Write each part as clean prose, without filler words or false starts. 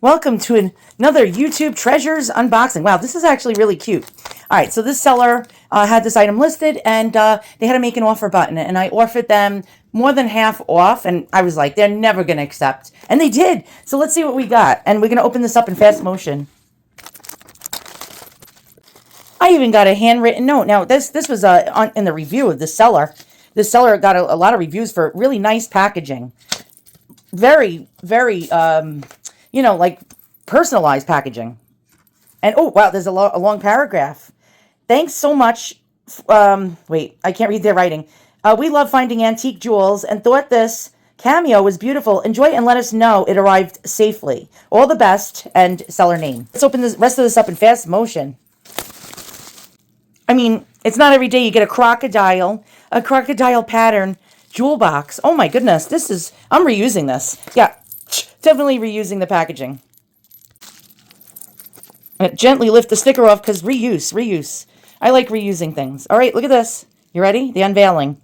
Welcome to another YouTube Treasures unboxing. Wow, this is actually really cute. All right, so this seller had this item listed, and they had to make an offer button, and I offered them more than half off, and I was like, they're never going to accept. And they did. So let's see what we got. And we're going to open this up in fast motion. I even got a handwritten note. Now, this was in the review of the seller. This seller got a lot of reviews for really nice packaging. Very, very... like personalized packaging. And oh, wow, there's a long paragraph. Thanks so much. Wait, I can't read their writing. We love finding antique jewels and thought this Cameo was beautiful. Enjoy and let us know it arrived safely. All the best, and seller name. Let's open the rest of this up in fast motion. I mean, it's not every day you get a crocodile pattern jewel box. Oh my goodness, I'm reusing this. Yeah. Definitely reusing the packaging. Gently lift the sticker off because reuse. I like reusing things. All right, look at this. You ready? The unveiling.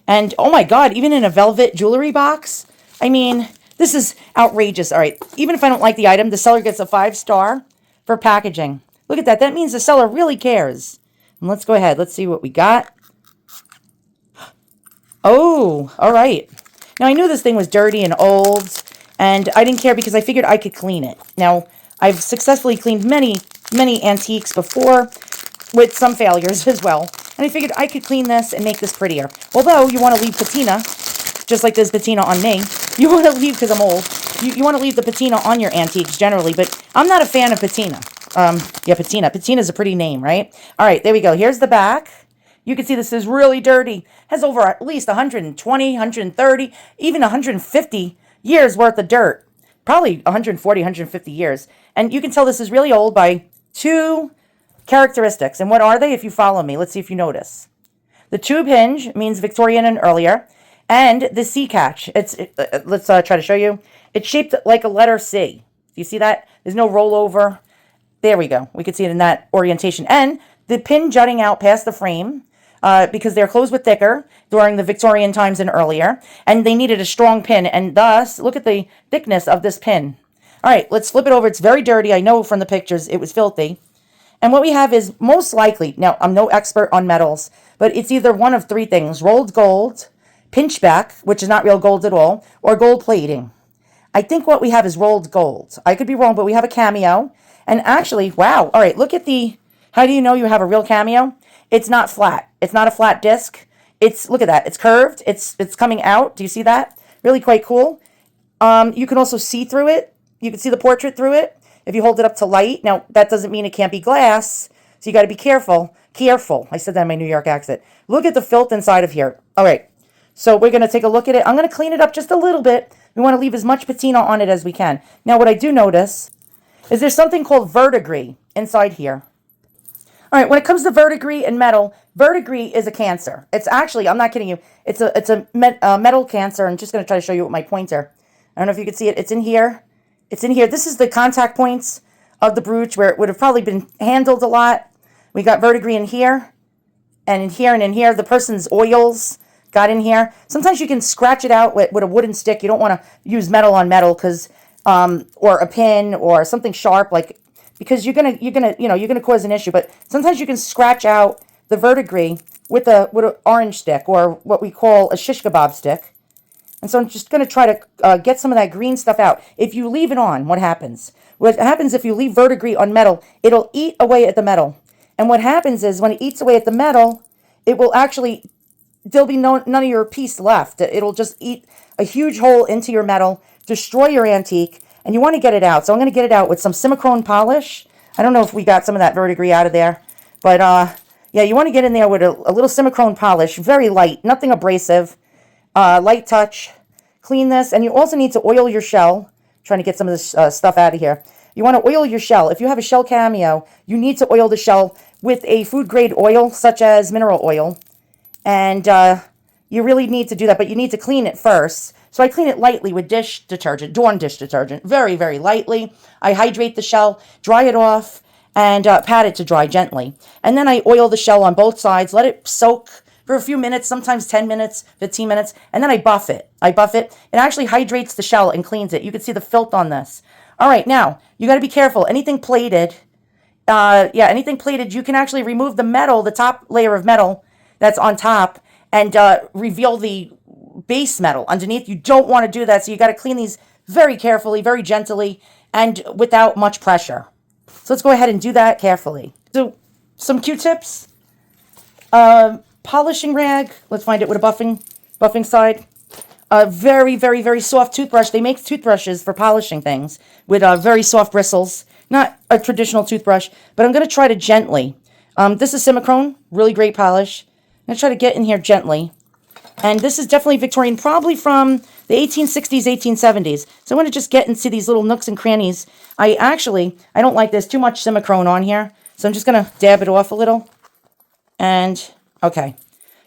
And oh my God, even in a velvet jewelry box. I mean, this is outrageous. All right, even if I don't like the item, the seller gets a 5-star for packaging. Look at that. That means the seller really cares. And let's go ahead. Let's see what we got. Oh, all right. Now, I knew this thing was dirty and old. And I didn't care because I figured I could clean it. Now, I've successfully cleaned many antiques before with some failures as well. And I figured I could clean this and make this prettier. Although you want to leave patina, just like there's patina on me. You want to leave, because I'm old, you want to leave the patina on your antiques generally. But I'm not a fan of patina. Yeah, patina. Patina's a pretty name, right? All right, there we go. Here's the back. You can see this is really dirty. Has over at least 120, 130, even 150 years worth of dirt. Probably 140, 150 years. And you can tell this is really old by 2 characteristics. And what are they? If you follow me, let's see if you notice. The tube hinge means Victorian and earlier. And the C catch. Let's try to show you. It's shaped like a letter C. Do you see that? There's no rollover. There we go. We could see it in that orientation. And the pin jutting out past the frame. Because their clothes were thicker during the Victorian times and earlier, and they needed a strong pin, and thus, look at the thickness of this pin. All right, let's flip it over. It's very dirty. I know from the pictures it was filthy. And what we have is most likely, now I'm no expert on metals, but it's either one of 3 things: rolled gold, pinchback, which is not real gold at all, or gold plating. I think what we have is rolled gold. I could be wrong, but we have a Cameo. And actually, wow. All right, look at how do you know you have a real Cameo? It's not flat. It's not a flat disc. Look at that. It's curved. It's coming out. Do you see that? Really quite cool. You can also see through it. You can see the portrait through it if you hold it up to light. Now, that doesn't mean it can't be glass, so you got to be careful. Careful. I said that in my New York accent. Look at the filth inside of here. All right. So we're going to take a look at it. I'm going to clean it up just a little bit. We want to leave as much patina on it as we can. Now, what I do notice is there's something called verdigris inside here. All right, when it comes to verdigris and metal, verdigris is a cancer. It's actually, I'm not kidding you, it's a metal cancer. I'm just going to try to show you with my pointer. I don't know if you can see it. It's in here. It's in here. This is the contact points of the brooch where it would have probably been handled a lot. We got verdigris in here, and in here, and in here. The person's oils got in here. Sometimes you can scratch it out with a wooden stick. You don't want to use metal on metal because, or a pin or something sharp because you're gonna cause an issue. But sometimes you can scratch out the verdigris with an orange stick, or what we call a shish kebab stick. And so I'm just gonna try to get some of that green stuff out. If you leave it on, what happens? What happens if you leave verdigris on metal? It'll eat away at the metal. And what happens is when it eats away at the metal, it will actually, there'll be none of your piece left. It'll just eat a huge hole into your metal, destroy your antique. And you want to get it out. So I'm going to get it out with some Simichrome polish. I don't know if we got some of that verdigris out of there. But, yeah, you want to get in there with a little Simichrome polish. Very light. Nothing abrasive. Light touch. Clean this. And you also need to oil your shell. Trying to get some of this stuff out of here. You want to oil your shell. If you have a shell Cameo, you need to oil the shell with a food-grade oil, such as mineral oil. And you really need to do that. But you need to clean it first. So I clean it lightly with dish detergent, Dawn dish detergent, very, very lightly. I hydrate the shell, dry it off, and pat it to dry gently. And then I oil the shell on both sides, let it soak for a few minutes, sometimes 10 minutes, 15 minutes, and then I buff it. It actually hydrates the shell and cleans it. You can see the filth on this. All right, now, you got to be careful. Anything plated, anything plated, you can actually remove the metal, the top layer of metal that's on top, and reveal the base metal underneath. You don't want to do that, so you got to clean these very carefully, very gently, and without much pressure. So let's go ahead and do that carefully. So some Q-tips, polishing rag. Let's find it with a buffing side. A very, very, very soft toothbrush. They make toothbrushes for polishing things with very soft bristles. Not a traditional toothbrush, but I'm going to try to gently. This is Simicrone, really great polish. I'm going to try to get in here gently. And this is definitely Victorian, probably from the 1860s, 1870s. So I want to just get into these little nooks and crannies. I don't like there's too much Simicrone on here. So I'm just going to dab it off a little. And, okay.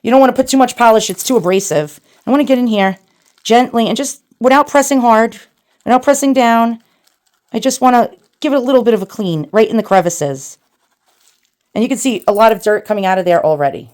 You don't want to put too much polish. It's too abrasive. I want to get in here gently and just without pressing hard, without pressing down. I just want to give it a little bit of a clean right in the crevices. And you can see a lot of dirt coming out of there already.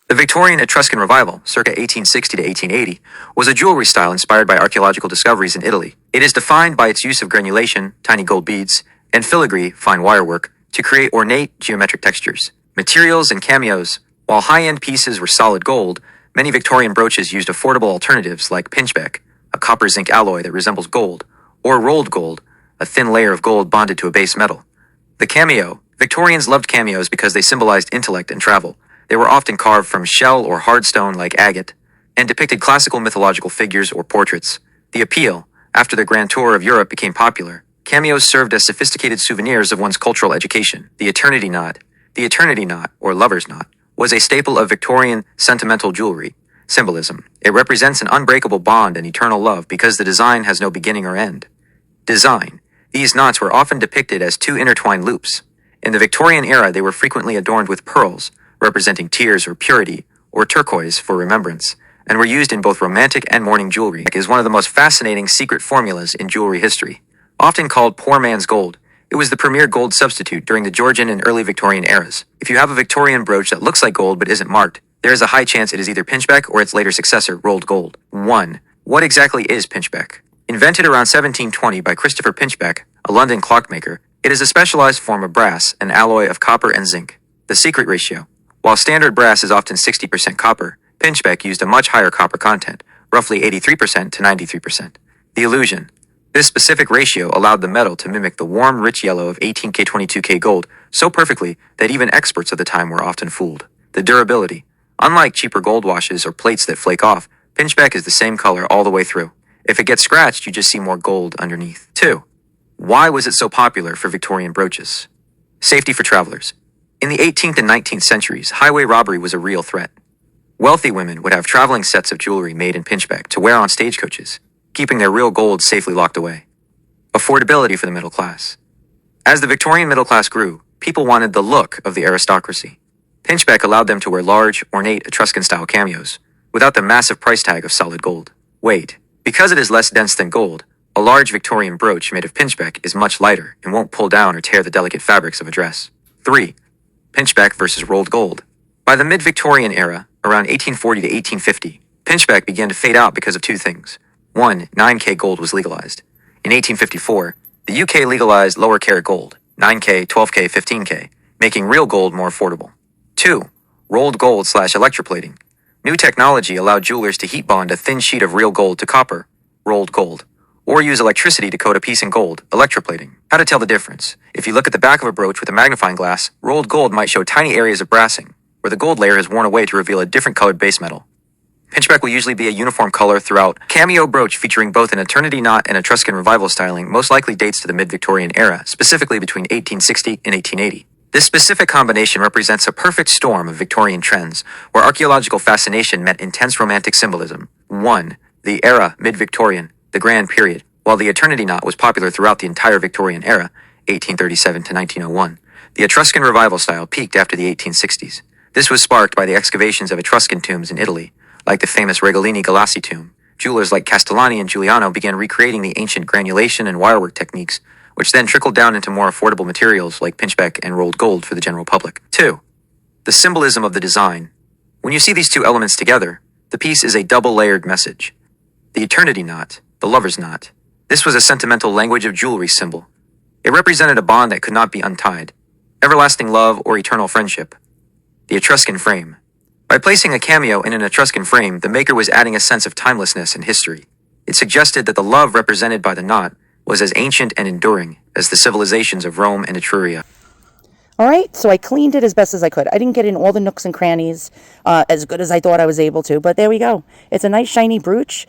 The Victorian Etruscan Revival, circa 1860 to 1880, was a jewelry style inspired by archaeological discoveries in Italy. It is defined by its use of granulation, tiny gold beads, and filigree, fine wirework, to create ornate geometric textures. Materials and cameos. While high-end pieces were solid gold, many Victorian brooches used affordable alternatives like pinchbeck, a copper zinc alloy that resembles gold, or rolled gold, a thin layer of gold bonded to a base metal. The cameo. Victorians loved cameos because they symbolized intellect and travel. They were often carved from shell or hard stone like agate, and depicted classical mythological figures or portraits. The appeal. After the Grand Tour of Europe became popular, cameos served as sophisticated souvenirs of one's cultural education. The eternity knot. The eternity knot, or lover's knot, was a staple of Victorian sentimental jewelry. Symbolism. It represents an unbreakable bond and eternal love because the design has no beginning or end. Design. These knots were often depicted as two intertwined loops. In the Victorian era, they were frequently adorned with pearls, representing tears or purity, or turquoise for remembrance, and were used in both romantic and mourning jewelry. It is one of the most fascinating secret formulas in jewelry history. Often called poor man's gold, it was the premier gold substitute during the Georgian and early Victorian eras. If you have a Victorian brooch that looks like gold but isn't marked, there is a high chance it is either pinchbeck or its later successor, rolled gold. 1. What exactly is pinchbeck? Invented around 1720 by Christopher Pinchbeck, a London clockmaker, it is a specialized form of brass, an alloy of copper and zinc. The secret ratio. While standard brass is often 60% copper, pinchbeck used a much higher copper content, roughly 83% to 93%. The illusion. This specific ratio allowed the metal to mimic the warm, rich yellow of 18K 22K gold so perfectly that even experts of the time were often fooled. The durability. Unlike cheaper gold washes or plates that flake off, pinchbeck is the same color all the way through. If it gets scratched, you just see more gold underneath. 2. Why was it so popular for Victorian brooches? Safety for travelers. In the 18th and 19th centuries, highway robbery was a real threat. Wealthy women would have traveling sets of jewelry made in pinchbeck to wear on stagecoaches, keeping their real gold safely locked away. Affordability for the middle class. As the Victorian middle class grew, people wanted the look of the aristocracy. Pinchbeck allowed them to wear large, ornate Etruscan-style cameos, without the massive price tag of solid gold. Weight. Because it is less dense than gold, a large Victorian brooch made of pinchbeck is much lighter and won't pull down or tear the delicate fabrics of a dress. 3. Pinchbeck versus rolled gold. By the mid-Victorian era, around 1840 to 1850, pinchbeck began to fade out because of two things. 1. 9K gold was legalized. In 1854, the UK legalized lower carat gold, 9K, 12K, 15K, making real gold more affordable. 2. Rolled gold / electroplating. New technology allowed jewelers to heat bond a thin sheet of real gold to copper, rolled gold, or use electricity to coat a piece in gold, electroplating. How to tell the difference? If you look at the back of a brooch with a magnifying glass, rolled gold might show tiny areas of brassing, where the gold layer has worn away to reveal a different colored base metal. Pinchbeck will usually be a uniform color throughout. Cameo brooch featuring both an eternity knot and Etruscan revival styling most likely dates to the mid-Victorian era, specifically between 1860 and 1880. This specific combination represents a perfect storm of Victorian trends, where archaeological fascination met intense romantic symbolism. 1. The era, mid-Victorian, the grand period. While the eternity knot was popular throughout the entire Victorian era, 1837 to 1901, The Etruscan revival style peaked after the 1860s. This was sparked by the excavations of Etruscan tombs in Italy, like the famous Regolini Galassi tomb. Jewelers like Castellani and Giuliano began recreating the ancient granulation and wirework techniques, which then trickled down into more affordable materials like pinchbeck and rolled gold for the general public. 2. The symbolism of the design. When you see these two elements together, the piece is a double-layered message. The eternity knot, the lover's knot. This was a sentimental language of jewelry symbol. It represented a bond that could not be untied, everlasting love or eternal friendship. The Etruscan frame. By placing a cameo in an Etruscan frame, the maker was adding a sense of timelessness and history. It suggested that the love represented by the knot was as ancient and enduring as the civilizations of Rome and Etruria. All right, so I cleaned it as best as I could. I didn't get in all the nooks and crannies as good as I thought I was able to, but there we go. It's a nice shiny brooch.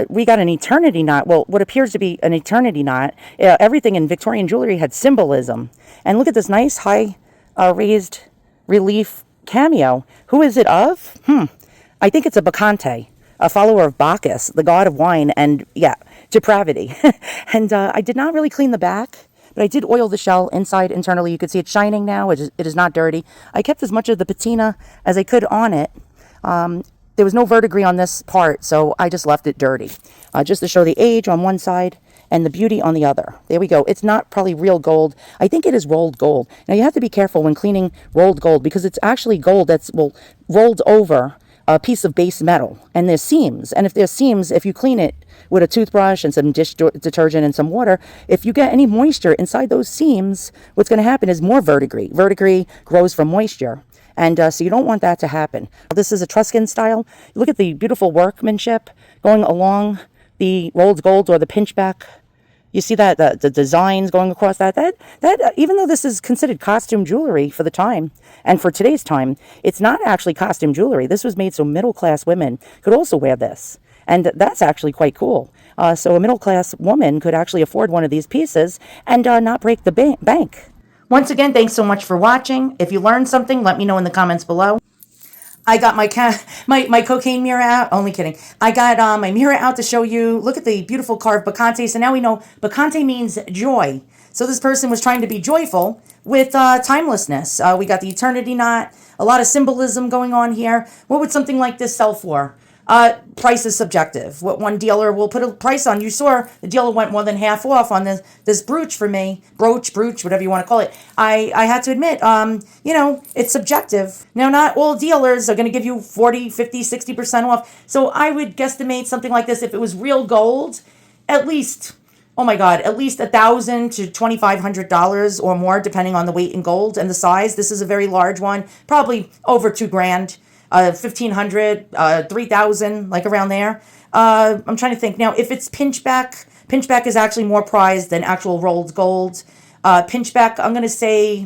We got an eternity knot, well, what appears to be an eternity knot. Everything in Victorian jewelry had symbolism. And look at this nice high raised relief cameo. Who is it of? I think it's a Bacchante, a follower of Bacchus, the god of wine and, yeah, depravity. And I did not really clean the back. But I did oil the shell inside, internally. You can see it's shining now. It is not dirty. I kept as much of the patina as I could on it. There was no verdigris on this part, so I just left it dirty. Just to show the age on one side and the beauty on the other. There we go. It's not probably real gold. I think it is rolled gold. Now, you have to be careful when cleaning rolled gold because it's actually gold that's, well, rolled over a piece of base metal. And there's seams. And if there's seams, if you clean it with a toothbrush and some dish detergent and some water, if you get any moisture inside those seams, what's going to happen is more verdigris. Verdigris grows from moisture. And so you don't want that to happen. This is Etruscan style. Look at the beautiful workmanship going along the rolled gold or the pinchback. You see that the designs going across that even though this is considered costume jewelry for the time and for today's time, it's not actually costume jewelry. This was made so middle-class women could also wear this. And that's actually quite cool. So a middle-class woman could actually afford one of these pieces and not break the bank. Once again, thanks so much for watching. If you learned something, let me know in the comments below. I got my cocaine mirror out. Only kidding. I got my mirror out to show you. Look at the beautiful carved Bacchante. So now we know Bacchante means joy. So this person was trying to be joyful with timelessness. We got the eternity knot. A lot of symbolism going on here. What would something like this sell for? Price is subjective. What one dealer will put a price on. You saw the dealer went more than half off on this brooch for me. Brooch, whatever you want to call it. I had to admit, it's subjective. Now, not all dealers are going to give you 40, 50, 60% off. So I would guesstimate something like this. If it was real gold, at least, oh my God, at least $1,000 to $2,500 or more, depending on the weight in gold and the size. This is a very large one, probably over $2,000. 1,500, 3,000, like around there. I'm trying to think now. If it's pinchback is actually more prized than actual rolled gold. Pinchback, I'm gonna say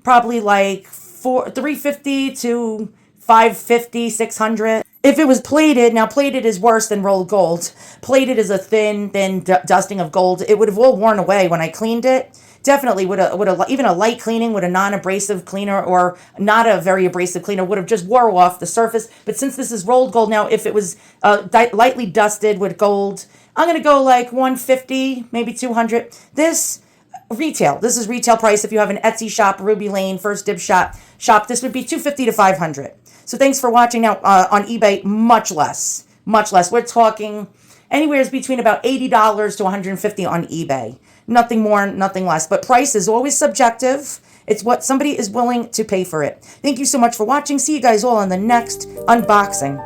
probably like 350 to 550, 600. If it was plated, now plated is worse than rolled gold. Plated is a thin dusting of gold. It would have all worn away when I cleaned it. Definitely would have even a light cleaning with a non-abrasive cleaner or not a very abrasive cleaner would have just wore off the surface. But since this is rolled gold now, if it was lightly dusted with gold, I'm going to go like 150, maybe 200. This is retail price. If you have an Etsy shop, Ruby Lane, First Dibs shop, this would be 250 to 500. So thanks for watching. Now on eBay, much less. We're talking anywhere between about $80 to $150 on eBay. Nothing more, nothing less. But price is always subjective. It's what somebody is willing to pay for it. Thank you so much for watching. See you guys all in the next unboxing.